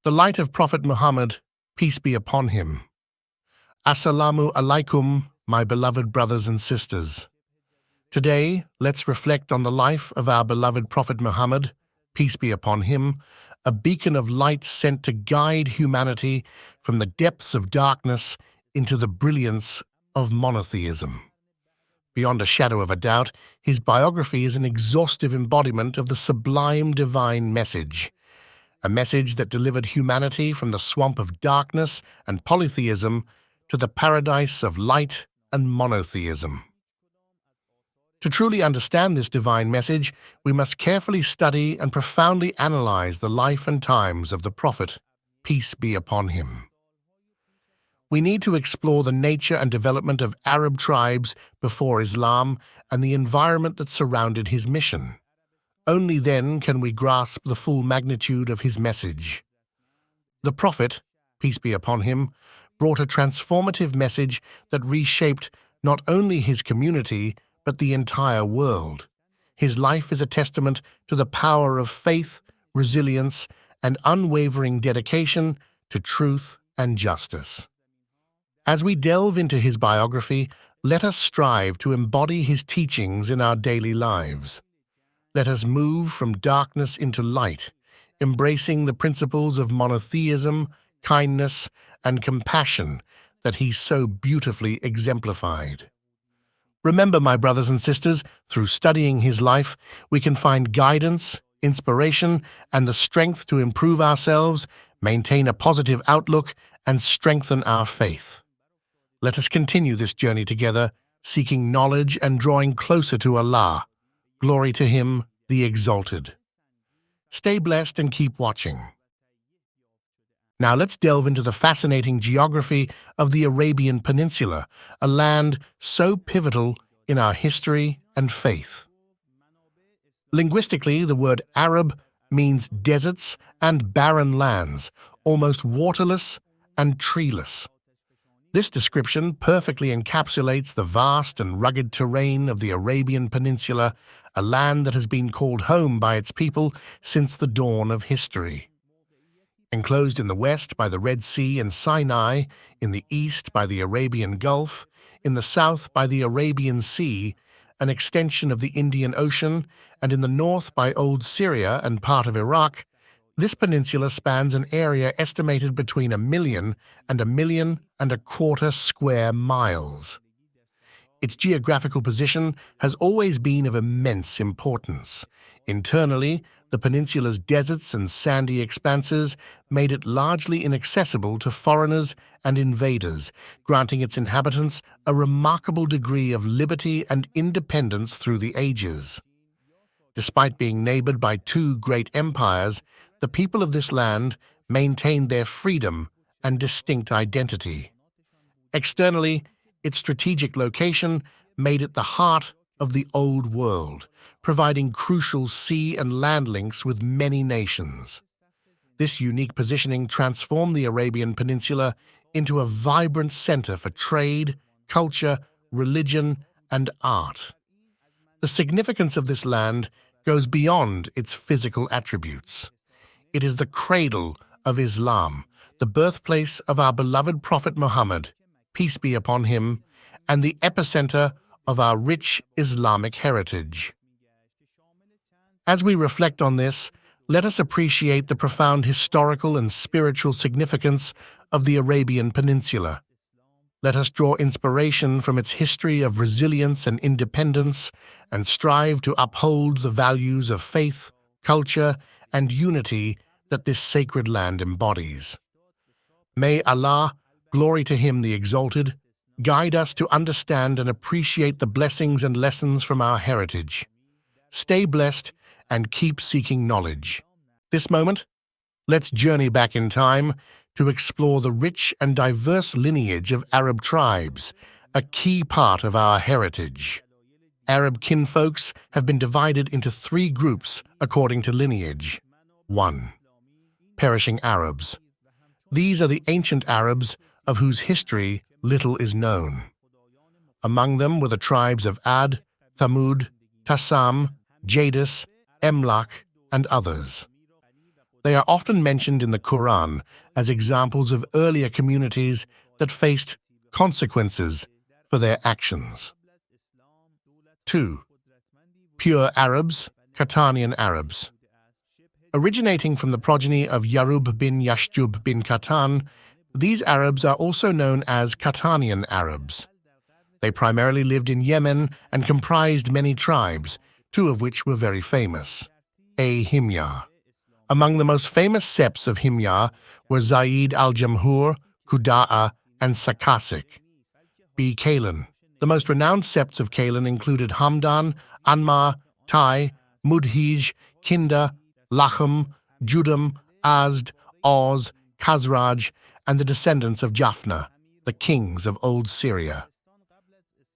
The light of Prophet Muhammad, peace be upon him. Assalamu Alaikum, my beloved brothers and sisters. Today, let's reflect on the life of our beloved Prophet Muhammad, peace be upon him, a beacon of light sent to guide humanity from the depths of darkness into the brilliance of monotheism. Beyond a shadow of a doubt, his biography is an exhaustive embodiment of the sublime divine message, a message that delivered humanity from the swamp of darkness and polytheism to the paradise of light and monotheism. To truly understand this divine message, we must carefully study and profoundly analyze the life and times of the Prophet, peace be upon him. We need to explore the nature and development of Arab tribes before Islam and the environment that surrounded his mission. Only then can we grasp the full magnitude of his message. The Prophet, peace be upon him, brought a transformative message that reshaped not only his community, but the entire world. His life is a testament to the power of faith, resilience, and unwavering dedication to truth and justice. As we delve into his biography, let us strive to embody his teachings in our daily lives. Let us move from darkness into light, embracing the principles of monotheism, kindness, and compassion that he so beautifully exemplified. Remember, my brothers and sisters, through studying his life, we can find guidance, inspiration, and the strength to improve ourselves, maintain a positive outlook, and strengthen our faith. Let us continue this journey together, seeking knowledge and drawing closer to Allah. Glory to him, the Exalted. Stay blessed and keep watching. Now let's delve into the fascinating geography of the Arabian Peninsula, a land so pivotal in our history and faith. Linguistically, the word Arab means deserts and barren lands, almost waterless and treeless. This description perfectly encapsulates the vast and rugged terrain of the Arabian Peninsula, a land that has been called home by its people since the dawn of history. Enclosed in the west by the Red Sea and Sinai, in the east by the Arabian Gulf, in the south by the Arabian Sea, an extension of the Indian Ocean, and in the north by Old Syria and part of Iraq, this peninsula spans an area estimated between 1 million and 1.25 million square miles. Its geographical position has always been of immense importance. Internally, the peninsula's deserts and sandy expanses made it largely inaccessible to foreigners and invaders, granting its inhabitants a remarkable degree of liberty and independence through the ages. Despite being neighbored by two great empires, the people of this land maintained their freedom and distinct identity. Externally, its strategic location made it the heart of the Old World, providing crucial sea and land links with many nations. This unique positioning transformed the Arabian Peninsula into a vibrant center for trade, culture, religion, and art. The significance of this land goes beyond its physical attributes. It is the cradle of Islam, the birthplace of our beloved Prophet Muhammad, peace be upon him, and the epicenter of our rich Islamic heritage. As we reflect on this, let us appreciate the profound historical and spiritual significance of the Arabian Peninsula. Let us draw inspiration from its history of resilience and independence and strive to uphold the values of faith, culture, and unity that this sacred land embodies. May Allah, glory to him the Exalted, guide us to understand and appreciate the blessings and lessons from our heritage. Stay blessed and keep seeking knowledge. This moment, let's journey back in time to explore the rich and diverse lineage of Arab tribes, a key part of our heritage. Arab kinfolks have been divided into 3 groups according to lineage. 1. Perishing Arabs. These are the ancient Arabs of whose history little is known. Among them were the tribes of Ad, Thamud, Tassam, Jadis, Emlak, and others. They are often mentioned in the Quran as examples of earlier communities that faced consequences for their actions. 2. Pure Arabs, Qahtanian Arabs. Originating from the progeny of Yarub bin Yashjub bin Qahtan, these Arabs are also known as Qahtanian Arabs. They primarily lived in Yemen and comprised many tribes, two of which were very famous. A. Himyar. Among the most famous septs of Himyar were Zaid al-Jamhur, Qudaa, and Sakasik. B. Kaylan. The most renowned septs of Kaylan included Hamdan, Anmar, Tai, Mudhij, Kinda, Lachem, Judam, Azd, Oz, Khazraj, and the descendants of Japhna, the kings of Old Syria.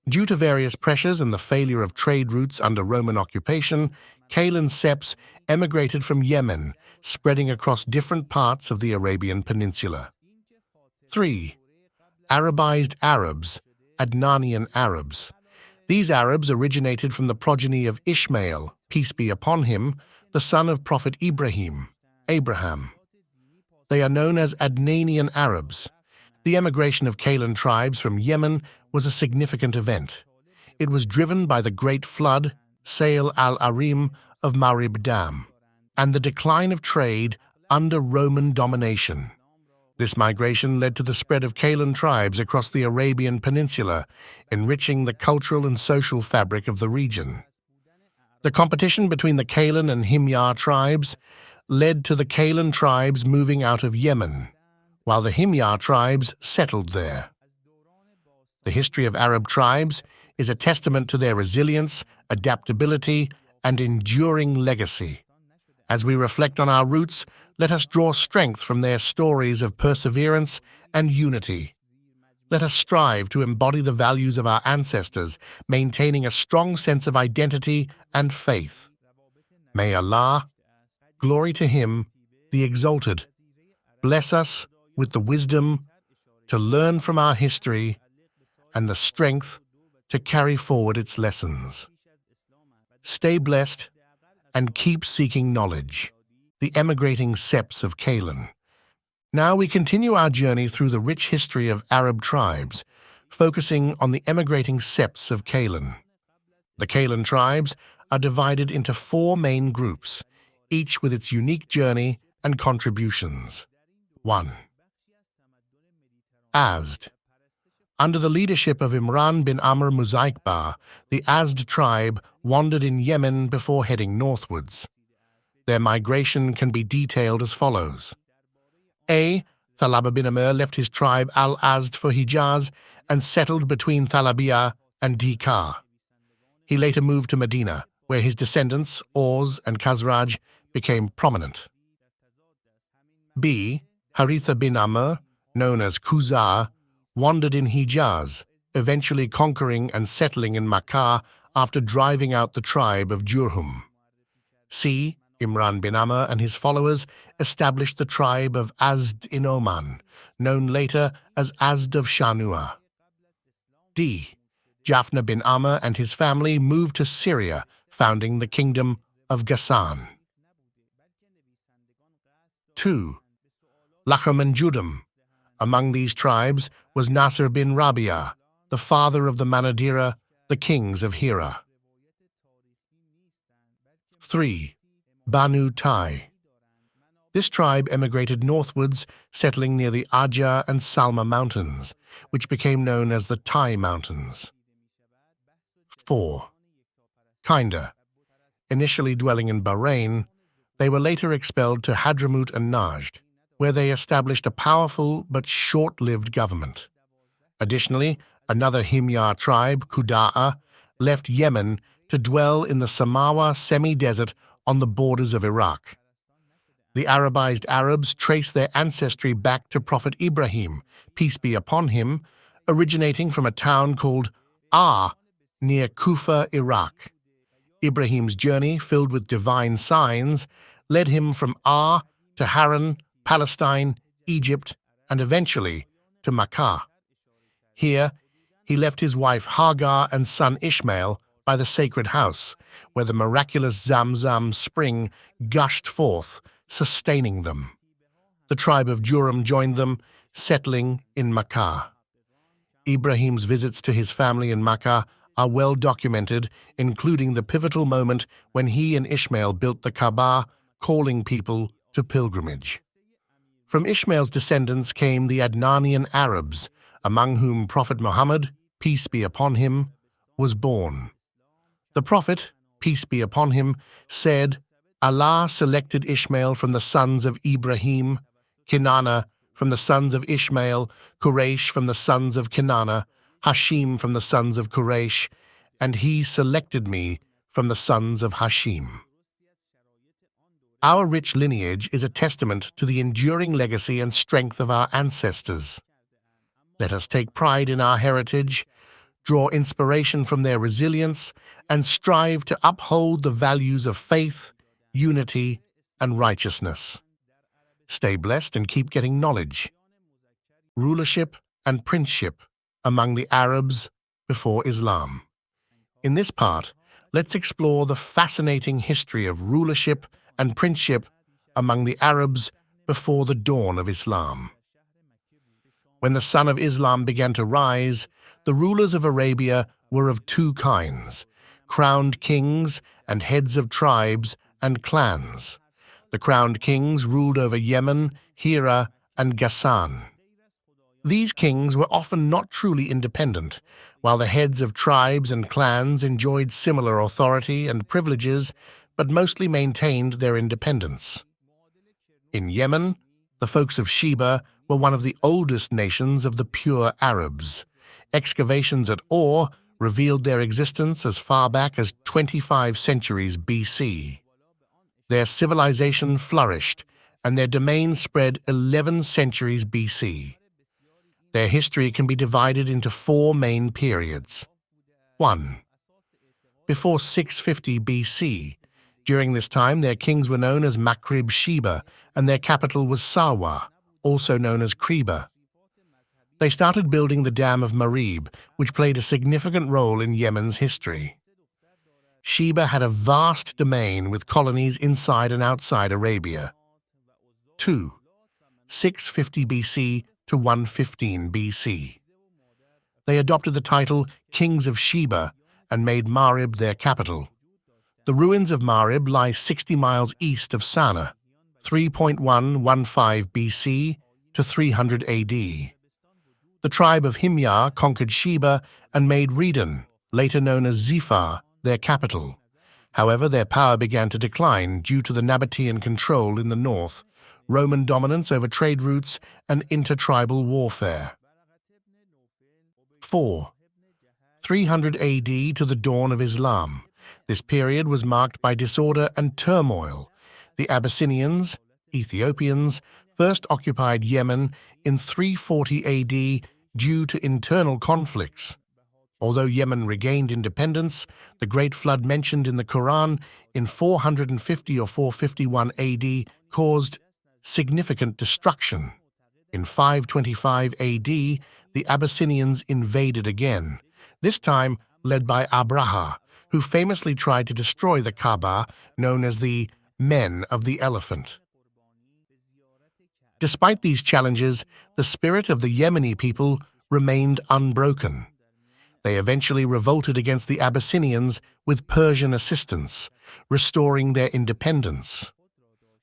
Due to various pressures and the failure of trade routes under Roman occupation, Kaylan septs emigrated from Yemen, spreading across different parts of the Arabian Peninsula. 3. Arabized Arabs, Adnanian Arabs. These Arabs originated from the progeny of Ishmael, peace be upon him, the son of Prophet Abraham. They are known as Adnanian Arabs. The emigration of Kaylan tribes from Yemen was a significant event. It was driven by the Great Flood, Sail al-Arim of Marib Dam, and the decline of trade under Roman domination. This migration led to the spread of Kaylan tribes across the Arabian Peninsula, enriching the cultural and social fabric of the region. The competition between the Kaylan and Himyar tribes led to the Kaylan tribes moving out of Yemen, while the Himyar tribes settled there. The history of Arab tribes is a testament to their resilience, adaptability, and enduring legacy. As we reflect on our roots, let us draw strength from their stories of perseverance and unity. Let us strive to embody the values of our ancestors, maintaining a strong sense of identity and faith. May Allah, glory to Him, the Exalted, bless us with the wisdom to learn from our history and the strength to carry forward its lessons. Stay blessed and keep seeking knowledge. The emigrating septs of Kaylan. Now we continue our journey through the rich history of Arab tribes, focusing on the emigrating septs of Kaylan. The Kaylan tribes are divided into 4 main groups, each with its unique journey and contributions. 1. Azd. Under the leadership of Imran bin Amr Muzaikbar, the Azd tribe wandered in Yemen before heading northwards. Their migration can be detailed as follows. A. Thalaba bin Amr left his tribe Al-Azd for Hijaz and settled between Thalabiyah and Dikar. He later moved to Medina, where his descendants, Oz and Khazraj, became prominent. B. Haritha bin Amr, known as Qusay, wandered in Hijaz, eventually conquering and settling in Makkah after driving out the tribe of Jurhum. C. Imran bin Amr and his followers established the tribe of Azd in Oman, known later as Azd of Shanua. D. Japhna bin Amr and his family moved to Syria, founding the kingdom of Ghassan. 2. Lachem and Judam. Among these tribes was Nasr bin Rabia, the father of the Manadira, the kings of Hira. 3. Banu Tai. This tribe emigrated northwards, settling near the Aja and Salma mountains, which became known as the Tai Mountains. 4. Kinda. Initially dwelling in Bahrain, they were later expelled to Hadramaut and Najd, where they established a powerful but short-lived government. Additionally, another Himyar tribe, Qudaa, left Yemen to dwell in the Samawa semi-desert on the borders of Iraq. The Arabized Arabs trace their ancestry back to Prophet Ibrahim, peace be upon him, originating from a town called Ah near Kufa, Iraq. Ibrahim's journey, filled with divine signs, led him from Ah to Haran, Palestine, Egypt, and eventually to Makkah. Here, he left his wife Hagar and son Ishmael by the sacred house, where the miraculous Zamzam spring gushed forth, sustaining them. The tribe of Juram joined them, settling in Makkah. Ibrahim's visits to his family in Makkah are well documented, including the pivotal moment when he and Ishmael built the Kaaba, calling people to pilgrimage. From Ishmael's descendants came the Adnanian Arabs, among whom Prophet Muhammad, peace be upon him, was born. The Prophet, peace be upon him, said, Allah selected Ishmael from the sons of Ibrahim, Kinana from the sons of Ishmael, Quraish from the sons of Kinana, Hashim from the sons of Quraish, and he selected me from the sons of Hashim. Our rich lineage is a testament to the enduring legacy and strength of our ancestors. Let us take pride in our heritage, draw inspiration from their resilience, and strive to uphold the values of faith, unity, and righteousness. Stay blessed and keep getting knowledge. Rulership and princeship among the Arabs before Islam. In this part, let's explore the fascinating history of rulership and princeship among the Arabs before the dawn of Islam. When the sun of Islam began to rise, the rulers of Arabia were of two kinds: crowned kings and heads of tribes and clans. The crowned kings ruled over Yemen, Hira, and Ghassan. These kings were often not truly independent, while the heads of tribes and clans enjoyed similar authority and privileges, but mostly maintained their independence. In Yemen, the folks of Sheba were one of the oldest nations of the pure Arabs. Excavations at Ur revealed their existence as far back as 25 centuries BC. Their civilization flourished, and their domain spread 11 centuries BC. Their history can be divided into four main periods. 1. Before 650 BC. During this time, their kings were known as Makrib Sheba, and their capital was Sawa, also known as Kriba. They started building the Dam of Marib, which played a significant role in Yemen's history. Sheba had a vast domain with colonies inside and outside Arabia. 2. 650 BC to 115 BC. They adopted the title Kings of Sheba and made Marib their capital. The ruins of Marib lie 60 miles east of Sana'a, 3.115 BC to 300 AD. The tribe of Himyar conquered Sheba and made Redon, later known as Zifar, their capital. However, their power began to decline due to the Nabatean control in the north, Roman dominance over trade routes, and intertribal warfare. 4. 300 AD to the dawn of Islam. This period was marked by disorder and turmoil. The Abyssinians, Ethiopians, first occupied Yemen in 340 AD due to internal conflicts. Although Yemen regained independence, the Great Flood mentioned in the Quran in 450 or 451 AD caused significant destruction. In 525 AD, the Abyssinians invaded again, this time led by Abraha, who famously tried to destroy the Kaaba, known as the Men of the Elephant. Despite these challenges, the spirit of the Yemeni people remained unbroken. They eventually revolted against the Abyssinians with Persian assistance, restoring their independence.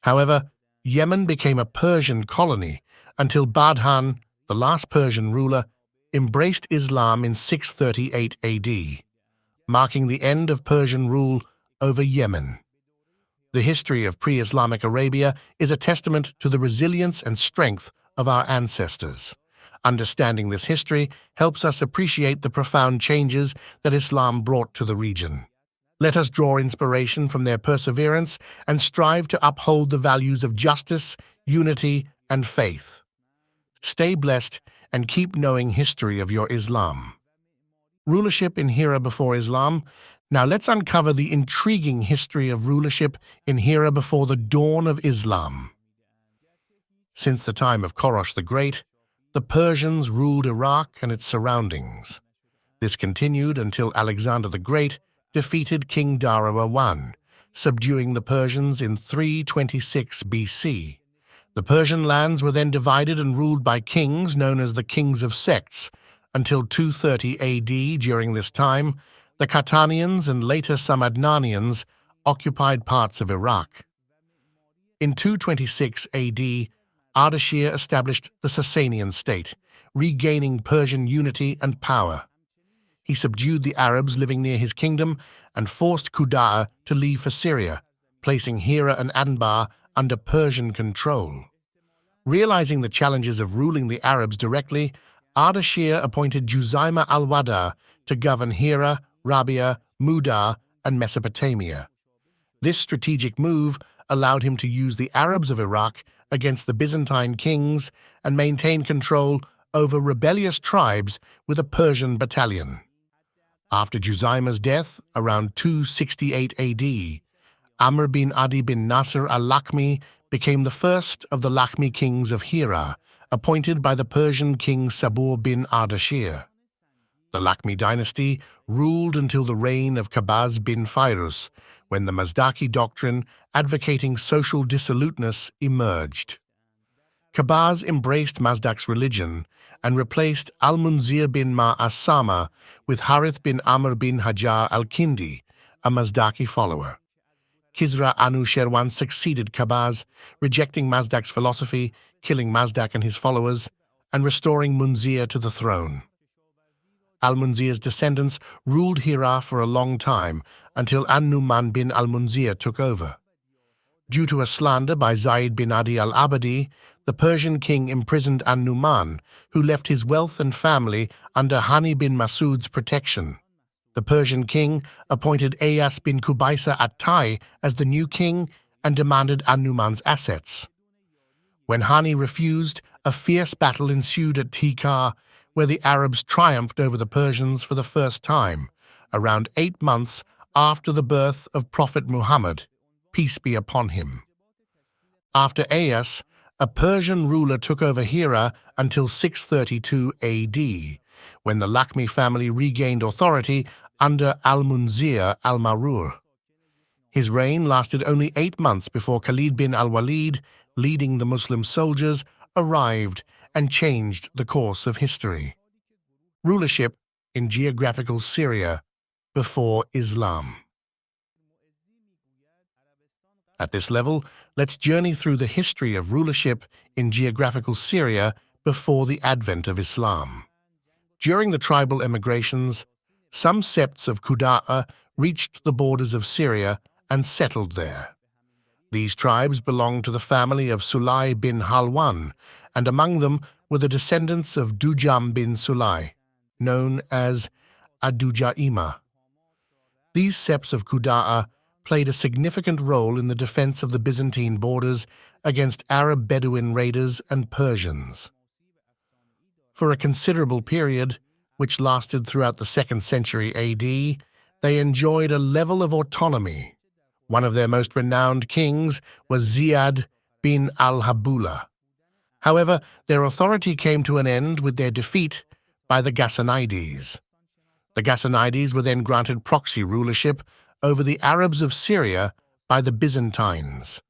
However, Yemen became a Persian colony until Badhan, the last Persian ruler, embraced Islam in 638 AD, marking the end of Persian rule over Yemen. The history of pre-Islamic Arabia is a testament to the resilience and strength of our ancestors. Understanding this history helps us appreciate the profound changes that Islam brought to the region. Let us draw inspiration from their perseverance and strive to uphold the values of justice, unity, and faith. Stay blessed and keep knowing history of your Islam. Rulership in Hira before Islam. Now let's uncover the intriguing history of rulership in Hira before the dawn of Islam. Since the time of Quraysh the Great, the Persians ruled Iraq and its surroundings. This continued until Alexander the Great defeated King Dara I, subduing the Persians in 326 BC. The Persian lands were then divided and ruled by kings known as the kings of sects until 230 AD. During this time, the Khataniyans and later some Adnanians occupied parts of Iraq. In 226 AD, Ardashir established the Sasanian state, regaining Persian unity and power. He subdued the Arabs living near his kingdom and forced Qudaa to leave for Syria, placing Hira and Anbar under Persian control. Realizing the challenges of ruling the Arabs directly, Ardashir appointed Juzaima al-Wada to govern Hira, Rabia, Mudar, and Mesopotamia. This strategic move allowed him to use the Arabs of Iraq against the Byzantine kings and maintain control over rebellious tribes with a Persian battalion. After Juzaima's death, around 268 AD, Amr bin Adi bin Nasr al-Lakhmi became the first of the Lakhmi kings of Hira, appointed by the Persian king Sabur bin Ardashir. The Lakhmi dynasty ruled until the reign of Qabaz bin Fairuz, when the Mazdaki doctrine advocating social dissoluteness emerged. Qabaz embraced Mazdak's religion and replaced al-Munzir bin Ma'asama with Harith bin Amr bin Hajar al-Kindi, a Mazdaki follower. Kisra Anu Sherwan succeeded Qabaz, rejecting Mazdak's philosophy, killing Mazdak and his followers, and restoring Munzir to the throne. Al-Munzir's descendants ruled Hira for a long time until An-Numan bin al-Munzir took over. Due to a slander by Zayd bin Adi al-Abadi, the Persian king imprisoned An-Numan, who left his wealth and family under Hani bin Masud's protection. The Persian king appointed Ayas bin Qubaysa at-Tai as the new king and demanded An-Numan's assets. When Hani refused, a fierce battle ensued at Tikar, where the Arabs triumphed over the Persians for the first time, around 8 months after the birth of Prophet Muhammad, peace be upon him. After Ayas, a Persian ruler took over Hira until 632 AD, when the Lakhmi family regained authority under al-Munzir al-Marur. His reign lasted only 8 months before Khalid bin al-Walid, leading the Muslim soldiers, arrived and changed the course of history. Rulership in geographical Syria before Islam. At this level, let's journey through the history of rulership in geographical Syria before the advent of Islam. During the tribal emigrations, some septs of Qudaa reached the borders of Syria and settled there. These tribes belonged to the family of Sulay bin Halwan, and among them were the descendants of Dujam bin Sulay, known as Ad-Dujaima. These septs of Qudaa played a significant role in the defense of the Byzantine borders against Arab Bedouin raiders and Persians. For a considerable period, which lasted throughout the 2nd century AD, they enjoyed a level of autonomy. One of their most renowned kings was Ziyad bin al-Habula. However, their authority came to an end with their defeat by the Ghassanides. The Ghassanides were then granted proxy rulership over the Arabs of Syria by the Byzantines.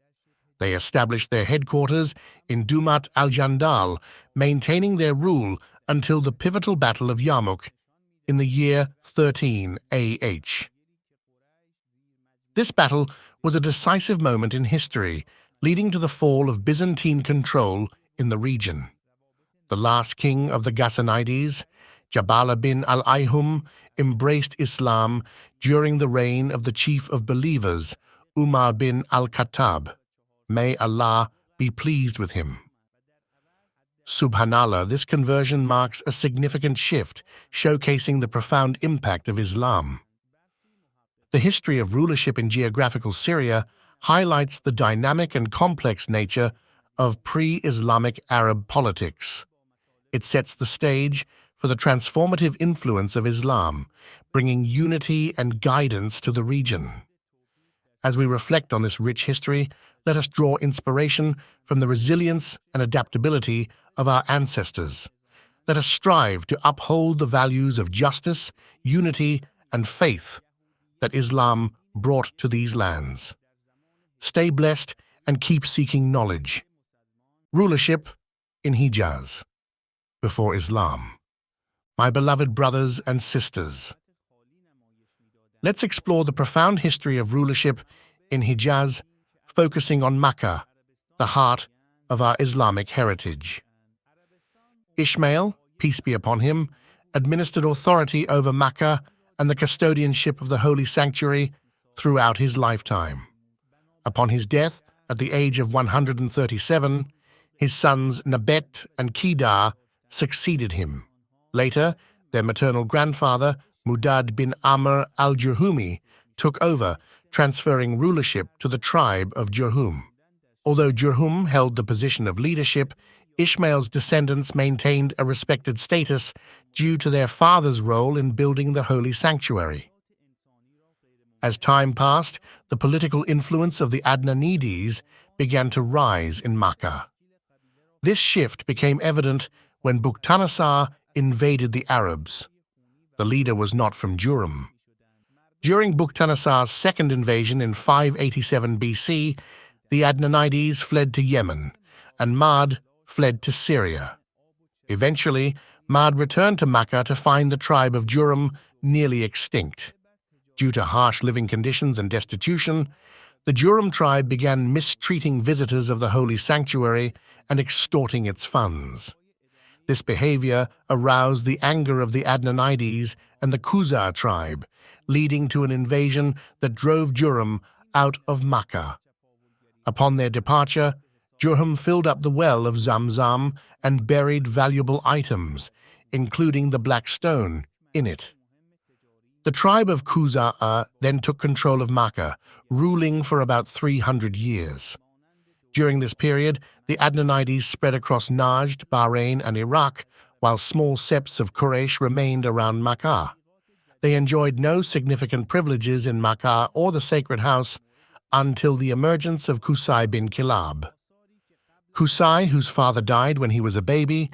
They established their headquarters in Dumat al-Jandal, maintaining their rule until the pivotal Battle of Yarmouk in the year 13 AH. This battle was a decisive moment in history, leading to the fall of Byzantine control in the region. The last king of the Ghassanides, Jabala bin al-Ayhum, embraced Islam during the reign of the chief of believers, Umar bin al-Khattab. May Allah be pleased with him. Subhanallah, this conversion marks a significant shift, showcasing the profound impact of Islam. The history of rulership in geographical Syria highlights the dynamic and complex nature of pre-Islamic Arab politics. It sets the stage for the transformative influence of Islam, bringing unity and guidance to the region. As we reflect on this rich history, let us draw inspiration from the resilience and adaptability of our ancestors. Let us strive to uphold the values of justice, unity, and faith that Islam brought to these lands. Stay blessed and keep seeking knowledge. Rulership in Hijaz, before Islam. My beloved brothers and sisters, let's explore the profound history of rulership in Hijaz, focusing on Makkah, the heart of our Islamic heritage. Ishmael, peace be upon him, administered authority over Makkah and the custodianship of the holy sanctuary throughout his lifetime. Upon his death, at the age of 137, his sons Nabet and Kedar succeeded him. Later, their maternal grandfather, Mudad bin Amr al-Jurhumi, took over, transferring rulership to the tribe of Jurhum. Although Jurhum held the position of leadership, Ishmael's descendants maintained a respected status due to their father's role in building the holy sanctuary. As time passed, the political influence of the Adnanides began to rise in Makkah. This shift became evident when Bukhtanasar invaded the Arabs. The leader was not from Jurhum. During Bukhtanasar's second invasion in 587 BC, the Adnanides fled to Yemen, and Mad fled to Syria. Eventually, Mad returned to Makkah to find the tribe of Jurhum nearly extinct. Due to harsh living conditions and destitution, the Jurhum tribe began mistreating visitors of the holy sanctuary and extorting its funds. This behavior aroused the anger of the Adnanides and the Qusay tribe, leading to an invasion that drove Jurhum out of Makkah. Upon their departure, Jurhum filled up the well of Zamzam and buried valuable items, including the black stone, in it. The tribe of Qusay then took control of Makkah, ruling for about 300 years. During this period, the Adnanides spread across Najd, Bahrain, and Iraq, while small septs of Quraish remained around Makkah. They enjoyed no significant privileges in Makkah or the sacred house until the emergence of Qusai bin Kilab. Qusay, whose father died when he was a baby,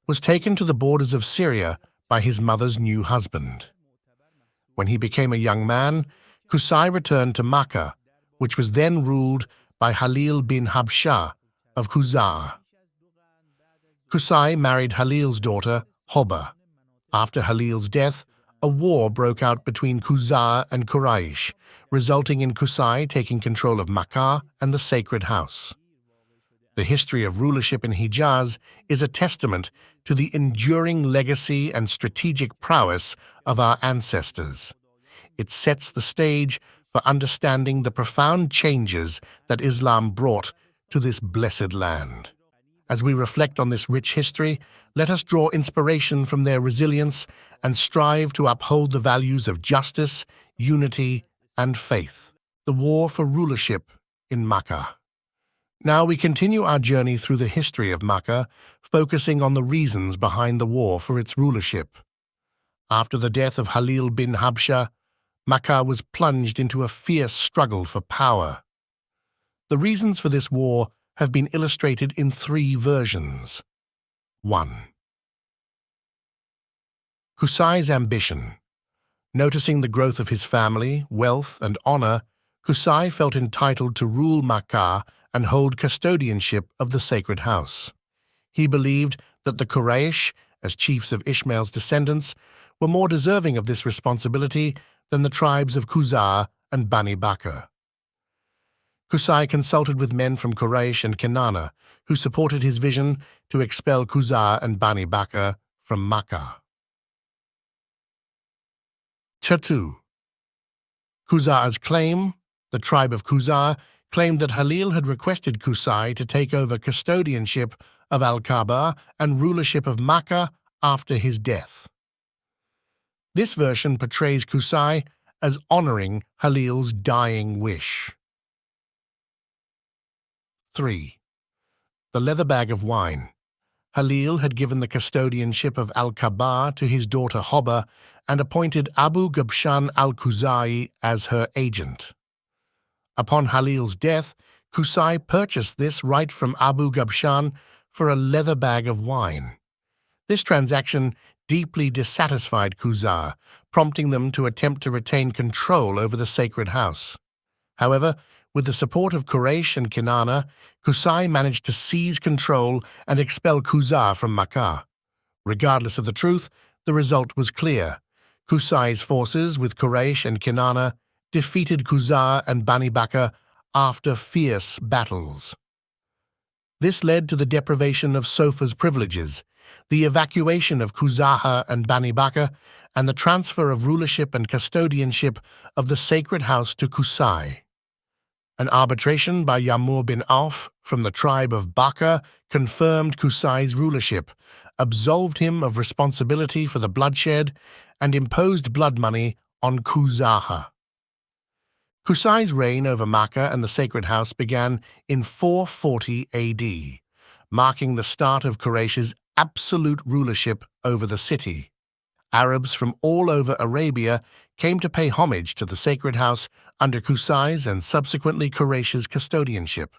was taken to the borders of Syria by his mother's new husband. When he became a young man, Qusay returned to Makkah, which was then ruled by Halil bin Habshah of Qusay. Qusay married Halil's daughter, Hobah. After Halil's death, a war broke out between Qusay and Quraish, resulting in Qusay taking control of Makkah and the sacred house. The history of rulership in Hijaz is a testament to the enduring legacy and strategic prowess of our ancestors. It sets the stage for understanding the profound changes that Islam brought to this blessed land. As we reflect on this rich history, let us draw inspiration from their resilience and strive to uphold the values of justice, unity, and faith. The war for rulership in Makkah. Now we continue our journey through the history of Makkah, focusing on the reasons behind the war for its rulership. After the death of Halil bin Habshah, Makkah was plunged into a fierce struggle for power. The reasons for this war have been illustrated in 3 versions. 1. Qusay's ambition. Noticing the growth of his family, wealth, and honor, Qusay felt entitled to rule Makkah and hold custodianship of the sacred house. He believed that the Quraish, as chiefs of Ishmael's descendants, were more deserving of this responsibility than the tribes of Qusay and Bani Bakr. Qusay consulted with men from Quraish and Kinana, who supported his vision to expel Qusay and Bani Bakr from Makkah. 2. Qusay's claim. The tribe of Qusay claimed that Halil had requested Qusay to take over custodianship of Al-Kaaba and rulership of Makkah after his death. This version portrays Qusay as honoring Halil's dying wish. 3. The leather bag of wine. Halil had given the custodianship of Al-Kaaba to his daughter Hobah and appointed Abu Gabshan al-Qusay as her agent. Upon Halil's death, Qusay purchased this right from Abu Gabshan for a leather bag of wine. This transaction deeply dissatisfied Qusay, prompting them to attempt to retain control over the sacred house. However, with the support of Quraish and Kinana, Qusay managed to seize control and expel Quzah from Makkah. Regardless of the truth, the result was clear. Qusay's forces, with Quraish and Kinana, defeated Quzah and Bani Bakr after fierce battles. This led to the deprivation of Sofa's privileges, the evacuation of Quzah and Bani Bakr, and the transfer of rulership and custodianship of the sacred house to Qusay. An arbitration by Yamur bin Auf from the tribe of Bakr confirmed Qusay's rulership, absolved him of responsibility for the bloodshed, and imposed blood money on Quzah. Qusay's reign over Makkah and the sacred house began in 440 AD, marking the start of Quraysh's absolute rulership over the city. Arabs from all over Arabia came to pay homage to the sacred house under Qusay's and subsequently Quraysh's custodianship.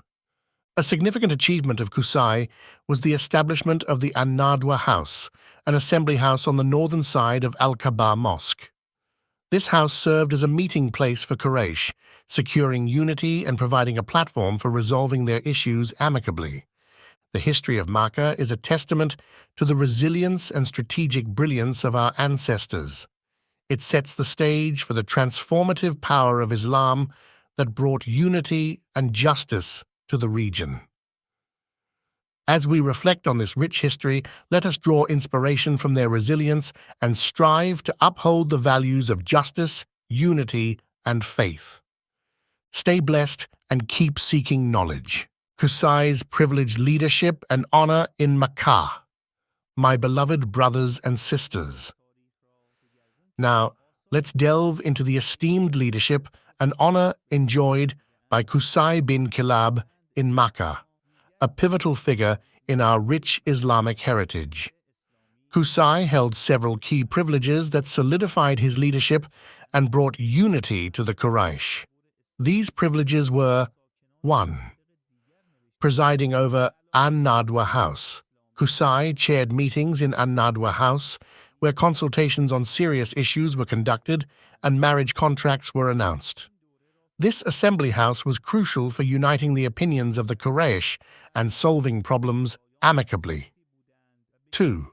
A significant achievement of Qusay was the establishment of the An-Nadwa House, an assembly house on the northern side of Al-Kaaba Mosque. This house served as a meeting place for Quraysh, securing unity and providing a platform for resolving their issues amicably. The history of Makkah is a testament to the resilience and strategic brilliance of our ancestors. It sets the stage for the transformative power of Islam that brought unity and justice to the region. As we reflect on this rich history, let us draw inspiration from their resilience and strive to uphold the values of justice, unity, and faith. Stay blessed and keep seeking knowledge. Qusay's privileged leadership and honor in Makkah. My beloved brothers and sisters. Now, let's delve into the esteemed leadership and honor enjoyed by Qusai bin Kilab in Makkah, a pivotal figure in our rich Islamic heritage. Qusay held several key privileges that solidified his leadership and brought unity to the Quraish. These privileges were 1. Presiding over An-Nadwa House. Qusay chaired meetings in An-Nadwa House, where consultations on serious issues were conducted and marriage contracts were announced. This assembly house was crucial for uniting the opinions of the Quraish and solving problems amicably. 2.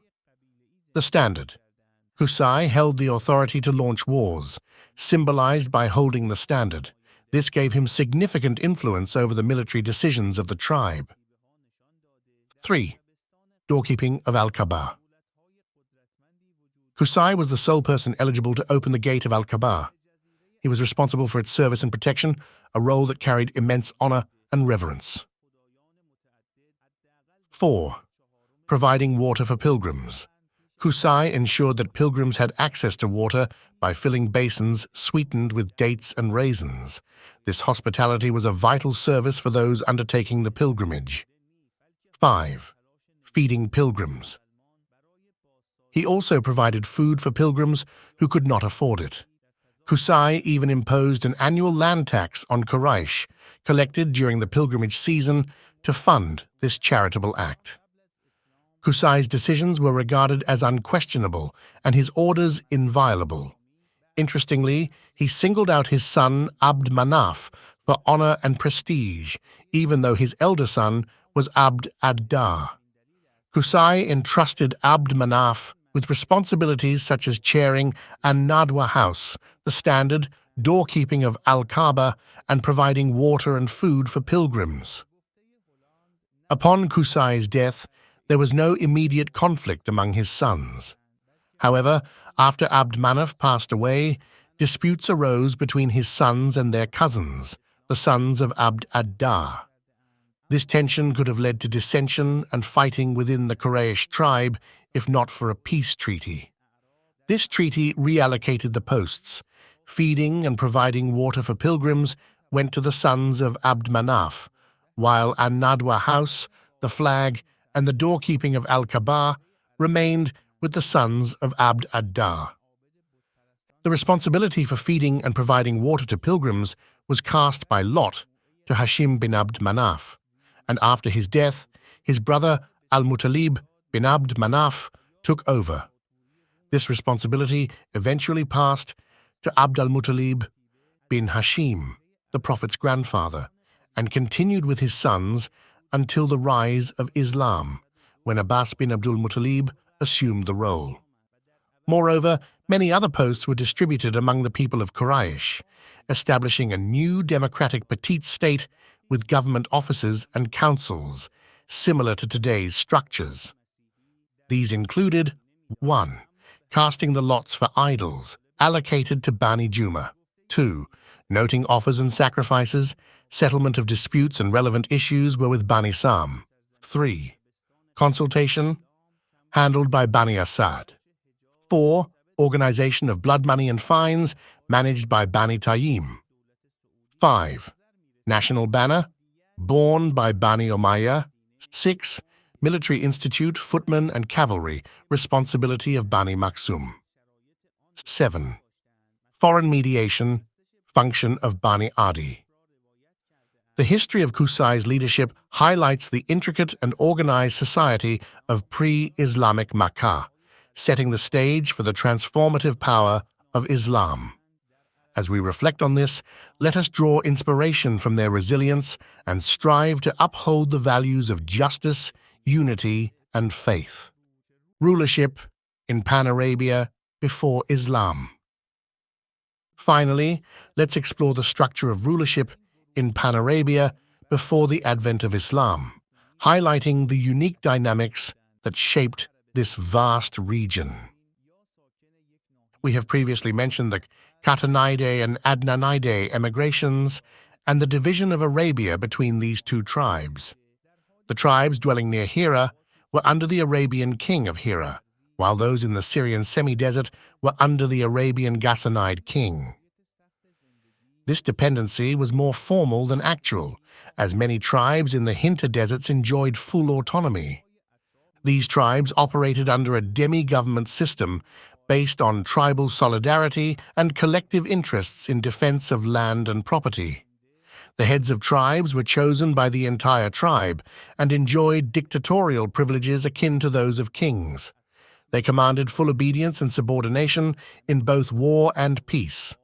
The Standard. Qusay held the authority to launch wars, symbolized by holding the standard. This gave him significant influence over the military decisions of the tribe. 3. Doorkeeping of Al-Kaaba. Qusay was the sole person eligible to open the gate of Al-Kaaba. He was responsible for its service and protection, a role that carried immense honor and reverence. 4. Providing water for pilgrims. Qusay ensured that pilgrims had access to water by filling basins sweetened with dates and raisins. This hospitality was a vital service for those undertaking the pilgrimage. 5. Feeding pilgrims. He also provided food for pilgrims who could not afford it. Qusay even imposed an annual land tax on Quraish, collected during the pilgrimage season, to fund this charitable act. Qusay's decisions were regarded as unquestionable and his orders inviolable. Interestingly, he singled out his son Abd Manaf for honor and prestige, even though his elder son was Abd ad-Dar. Qusay entrusted Abd Manaf with responsibilities such as chairing An-Nadwa House, the standard, doorkeeping of Al-Kaaba, and providing water and food for pilgrims. Upon Qusay's death, there was no immediate conflict among his sons. However, after Abd Manaf passed away, disputes arose between his sons and their cousins, the sons of Abd ad-Dar. This tension could have led to dissension and fighting within the Quraysh tribe if not for a peace treaty. This treaty reallocated the posts. Feeding and providing water for pilgrims went to the sons of Abd Manaf, while An-Nadwa House, the flag, and the doorkeeping of Al-Kaaba remained with the sons of Abd ad-Dar. The responsibility for feeding and providing water to pilgrims was cast by lot to Hashim bin Abd Manaf, and after his death, his brother Al-Muttalib bin Abd Manaf took over. This responsibility eventually passed to Abd al-Muttalib bin Hashim, the Prophet's grandfather, and continued with his sons until the rise of Islam, when Abbas bin Abdul Muttalib assumed the role. Moreover, many other posts were distributed among the people of Quraish, establishing a new democratic petite state with government offices and councils, similar to today's structures. These included 1. Casting the lots for idols, allocated to Bani Juma. 2. Noting offers and sacrifices, settlement of disputes and relevant issues were with Bani Sam. 3. Consultation, handled by Bani Asad. 4. Organization of blood money and fines, managed by Bani Tayyim. 5. National banner, borne by Bani Umayyah. 6. Military institute, footmen and cavalry, responsibility of Bani Maksum. 7. Foreign mediation, function of Bani Adi. The history of Qusay's leadership highlights the intricate and organized society of pre-Islamic Makkah, setting the stage for the transformative power of Islam. As we reflect on this, let us draw inspiration from their resilience and strive to uphold the values of justice, unity, and faith. Rulership in Pan-Arabia before Islam. Finally, let's explore the structure of rulership in Pan-Arabia before the advent of Islam, highlighting the unique dynamics that shaped this vast region. We have previously mentioned the Qataanide and Adnanide emigrations and the division of Arabia between these two tribes. The tribes dwelling near Hira were under the Arabian king of Hira, while those in the Syrian semi-desert were under the Arabian Ghassanide king. This dependency was more formal than actual, as many tribes in the Hinta deserts enjoyed full autonomy. These tribes operated under a demi-government system based on tribal solidarity and collective interests in defense of land and property. The heads of tribes were chosen by the entire tribe and enjoyed dictatorial privileges akin to those of kings. They commanded full obedience and subordination in both war and peace.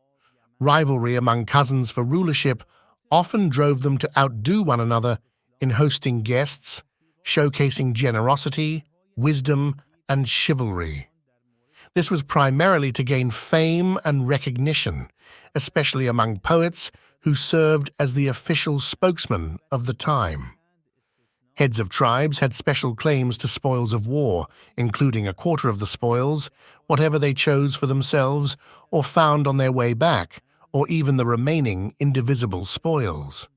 Rivalry among cousins for rulership often drove them to outdo one another in hosting guests, showcasing generosity, wisdom, and chivalry. This was primarily to gain fame and recognition, especially among poets who served as the official spokesman of the time. Heads of tribes had special claims to spoils of war, including a quarter of the spoils, whatever they chose for themselves or found on their way back, or even the remaining indivisible spoils.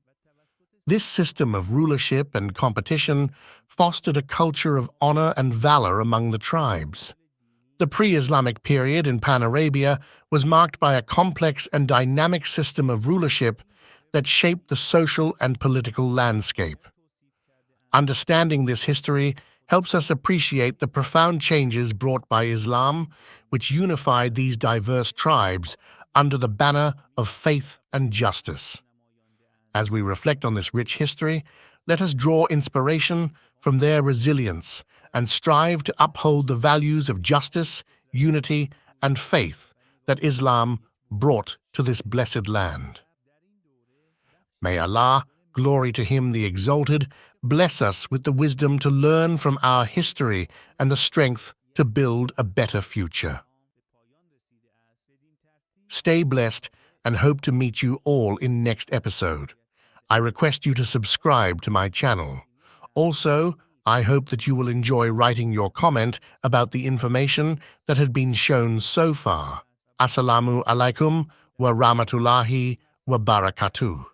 This system of rulership and competition fostered a culture of honor and valor among the tribes. The pre-Islamic period in Pan-Arabia was marked by a complex and dynamic system of rulership that shaped the social and political landscape. Understanding this history helps us appreciate the profound changes brought by Islam, which unified these diverse tribes under the banner of faith and justice. As we reflect on this rich history, let us draw inspiration from their resilience and strive to uphold the values of justice, unity, and faith that Islam brought to this blessed land. May Allah, glory to Him the Exalted, bless us with the wisdom to learn from our history and the strength to build a better future. Stay blessed and hope to meet you all in next episode. I request you to subscribe to my channel. Also, I hope that you will enjoy writing your comment about the information that had been shown so far. Assalamu Alaikum wa rahmatullahi wa barakatuh.